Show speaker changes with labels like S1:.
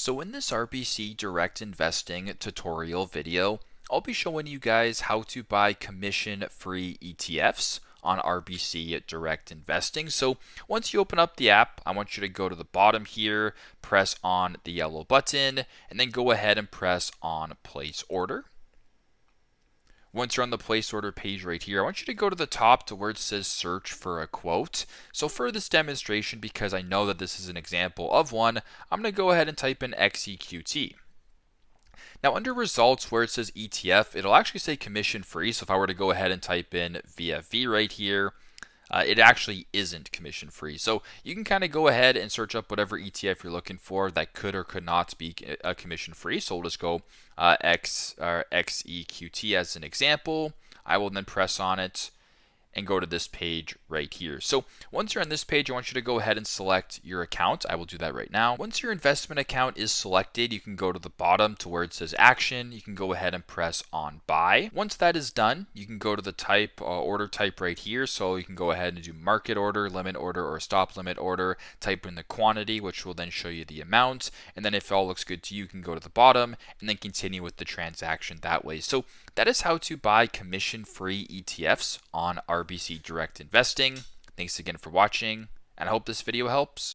S1: So in this RBC Direct Investing tutorial video, I'll be showing you guys how to buy commission-free ETFs on RBC Direct Investing. So once you open up the app, I want you to go to the bottom here, press on the yellow button, and then go ahead and press on Place Order. Once you're on the place order page right here, I want you to go to the top to where it says search for a quote. So for this demonstration, because I know that this is an example of one, I'm going to go ahead and type in XEQT. Now under results where it says ETF, it'll actually say commission free. So if I were to go ahead and type in VFV right here, it actually isn't commission free. So you can kind of go ahead and search up whatever ETF you're looking for that could or could not be commission free. So we'll just go XEQT as an example. I will then press on it and go to this page right here. So once you're on this page, I want you to go ahead and select your account. I will do that right now. Once your investment account is selected, you can go to the bottom to where it says action. You can go ahead and press on buy. Once that is done, you can go to the type order type right here. So you can go ahead and do market order, limit order, or stop limit order. Type in the quantity, which will then show you the amount. And then if it all looks good to you, you can go to the bottom and then continue with the transaction that way. So that is how to buy commission-free ETFs on RBC Direct Investing. Thanks again for watching, and I hope this video helps.